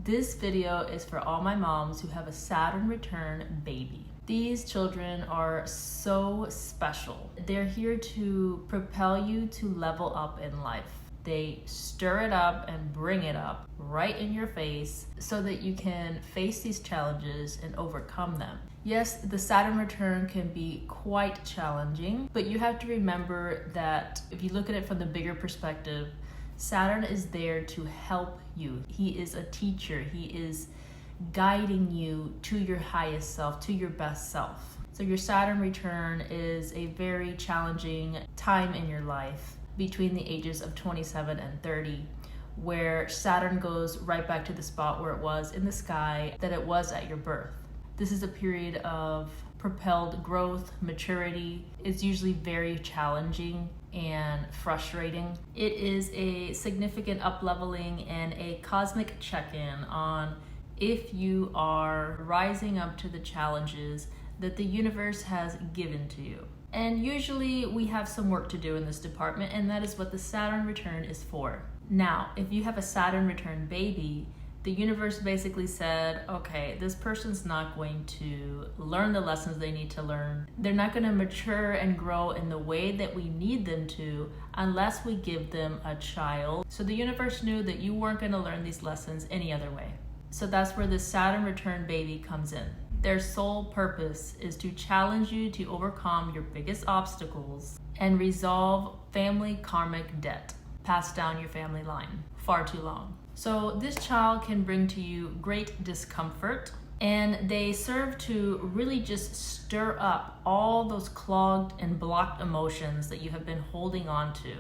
This video is for all my moms who have a Saturn return baby. These children are so special. They're here to propel you to level up in life. They stir it up and bring it up right in your face so that you can face these challenges and overcome them. Yes, the Saturn return can be quite challenging, but you have to remember that if you look at it from the bigger perspective, Saturn is there to help you. He is a teacher. He is guiding you to your highest self, to your best self. So your Saturn return is a very challenging time in your life between the ages of 27 and 30, where Saturn goes right back to the spot where it was in the sky that it was at your birth. This is a period of propelled growth, maturity. It's usually very challenging and frustrating. It is a significant up-leveling and a cosmic check-in on if you are rising up to the challenges that the universe has given to you. And usually we have some work to do in this department, and that is what the Saturn return is for. Now, if you have a Saturn return baby, the universe basically said, okay, this person's not going to learn the lessons they need to learn. They're not going to mature and grow in the way that we need them to unless we give them a child. So the universe knew that you weren't going to learn these lessons any other way. So that's where the Saturn return baby comes in. Their sole purpose is to challenge you to overcome your biggest obstacles and resolve family karmic debt passed down your family line far too long. So this child can bring to you great discomfort, and they serve to really just stir up all those clogged and blocked emotions that you have been holding on to.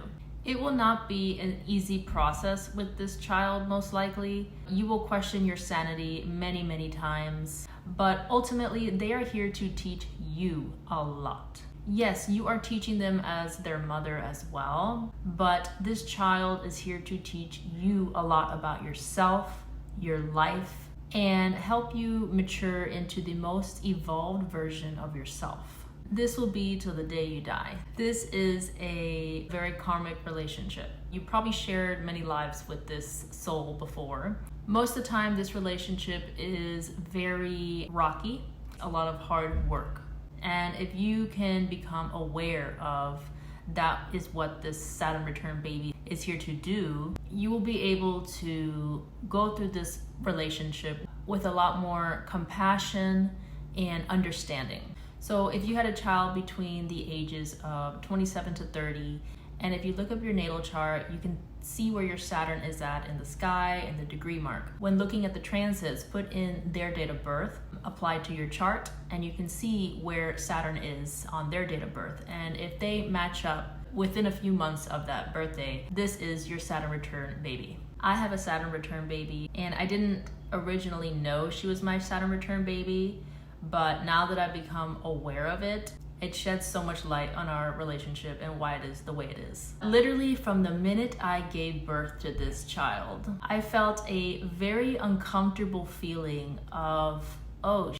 It will not be an easy process with this child, most likely. You will question your sanity many, many times, but ultimately they are here to teach you a lot. Yes, you are teaching them as their mother as well, but this child is here to teach you a lot about yourself, your life, and help you mature into the most evolved version of yourself. This will be till the day you die. This is a very karmic relationship. You probably shared many lives with this soul before. Most of the time, this relationship is very rocky, a lot of hard work. And if you can become aware of that is what this Saturn return baby is here to do, you will be able to go through this relationship with a lot more compassion and understanding. So if you had a child between the ages of 27 to 30, and if you look up your natal chart, you can see where your Saturn is at in the sky and the degree mark. When looking at the transits, put in their date of birth, apply to your chart, and you can see where Saturn is on their date of birth. And if they match up within a few months of that birthday, this is your Saturn return baby. I have a Saturn return baby, and I didn't originally know she was my Saturn return baby, but now that I've become aware of it, it sheds so much light on our relationship and why it is the way it is. Literally from the minute I gave birth to this child, I felt a very uncomfortable feeling of, oh,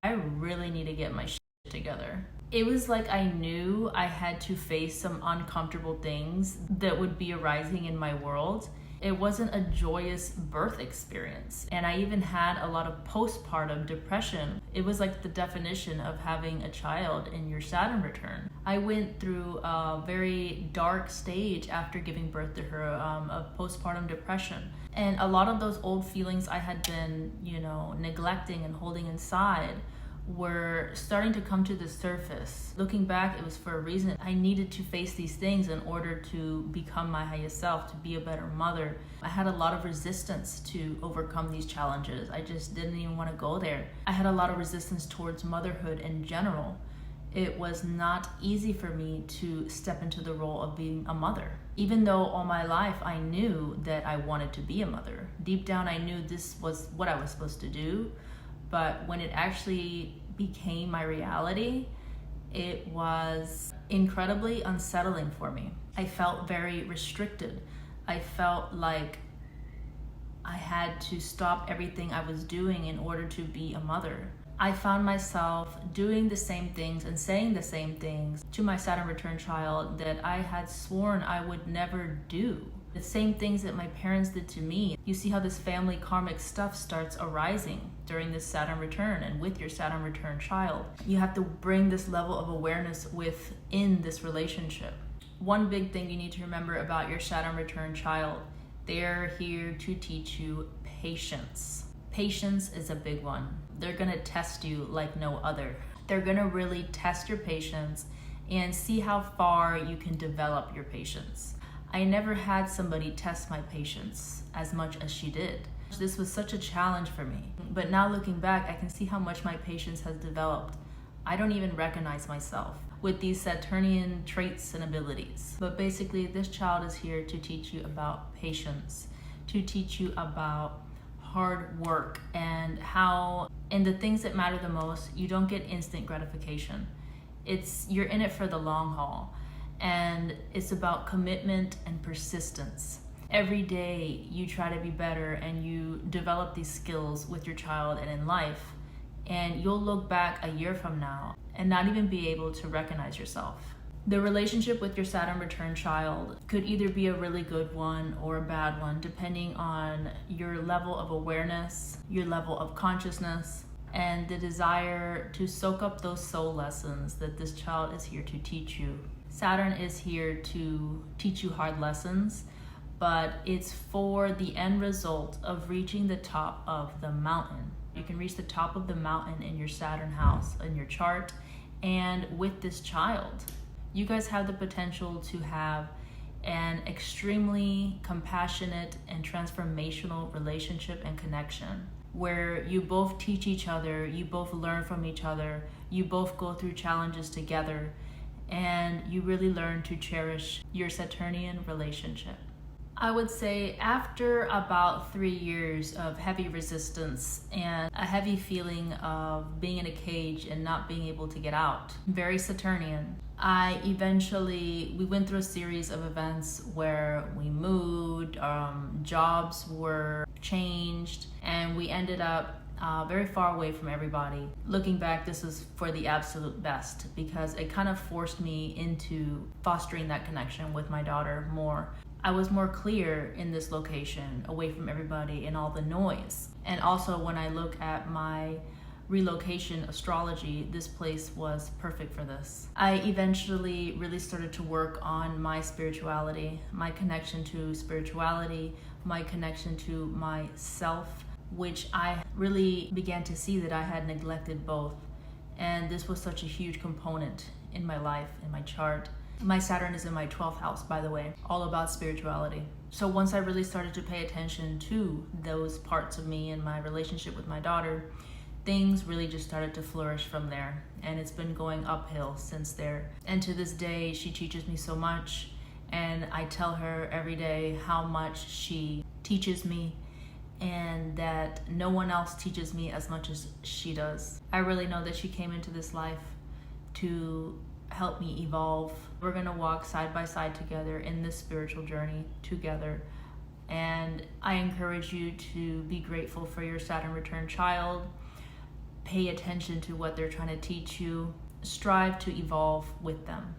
I really need to get my shit together. It was like I knew I had to face some uncomfortable things that would be arising in my world. It wasn't a joyous birth experience. And I even had a lot of postpartum depression. It was like the definition of having a child in your Saturn return. I went through a very dark stage after giving birth to her of postpartum depression. And a lot of those old feelings I had been, neglecting and holding inside were starting to come to the surface. Looking back, it was for a reason. I needed to face these things in order to become my highest self, to be a better mother. I had a lot of resistance to overcome these challenges. I just didn't even want to go there. I had a lot of resistance towards motherhood in general. It was not easy for me to step into the role of being a mother. Even though all my life I knew that I wanted to be a mother. Deep down I knew this was what I was supposed to do. But when it actually became my reality, it was incredibly unsettling for me. I felt very restricted. I felt like I had to stop everything I was doing in order to be a mother. I found myself doing the same things and saying the same things to my Saturn return child that I had sworn I would never do. The same things that my parents did to me. You see how this family karmic stuff starts arising during this Saturn return and with your Saturn return child. You have to bring this level of awareness within this relationship. One big thing you need to remember about your Saturn return child, they're here to teach you patience. Patience is a big one. They're gonna test you like no other. They're gonna really test your patience and see how far you can develop your patience. I never had somebody test my patience as much as she did. This was such a challenge for me. But now looking back, I can see how much my patience has developed. I don't even recognize myself with these Saturnian traits and abilities. But basically, this child is here to teach you about patience, to teach you about hard work and how in the things that matter the most, you don't get instant gratification. You're in it for the long haul. And it's about commitment and persistence. Every day you try to be better and you develop these skills with your child and in life, and you'll look back a year from now and not even be able to recognize yourself. The relationship with your Saturn return child could either be a really good one or a bad one, depending on your level of awareness, your level of consciousness, and the desire to soak up those soul lessons that this child is here to teach you. Saturn is here to teach you hard lessons, but it's for the end result of reaching the top of the mountain. You can reach the top of the mountain in your Saturn house, in your chart, and with this child. You guys have the potential to have an extremely compassionate and transformational relationship and connection, where you both teach each other, you both learn from each other, you both go through challenges together, and you really learn to cherish your Saturnian relationship. I would say after about 3 years of heavy resistance and a heavy feeling of being in a cage and not being able to get out, very Saturnian, we went through a series of events where we moved, jobs were changed, and we ended up very far away from everybody. Looking back, this was for the absolute best because it kind of forced me into fostering that connection with my daughter more. I was more clear in this location, away from everybody and all the noise. And also when I look at my relocation astrology, this place was perfect for this. I eventually really started to work on my spirituality, my connection to spirituality, my connection to myself, which I really began to see that I had neglected both. And this was such a huge component in my life, in my chart. My Saturn is in my 12th house, by the way, all about spirituality. So once I really started to pay attention to those parts of me and my relationship with my daughter, things really just started to flourish from there. And it's been going uphill since there. And to this day, she teaches me so much. And I tell her every day how much she teaches me and that no one else teaches me as much as she does. I really know that she came into this life to help me evolve. We're gonna walk side by side together in this spiritual journey together. And I encourage you to be grateful for your Saturn return child. Pay attention to what they're trying to teach you. Strive to evolve with them.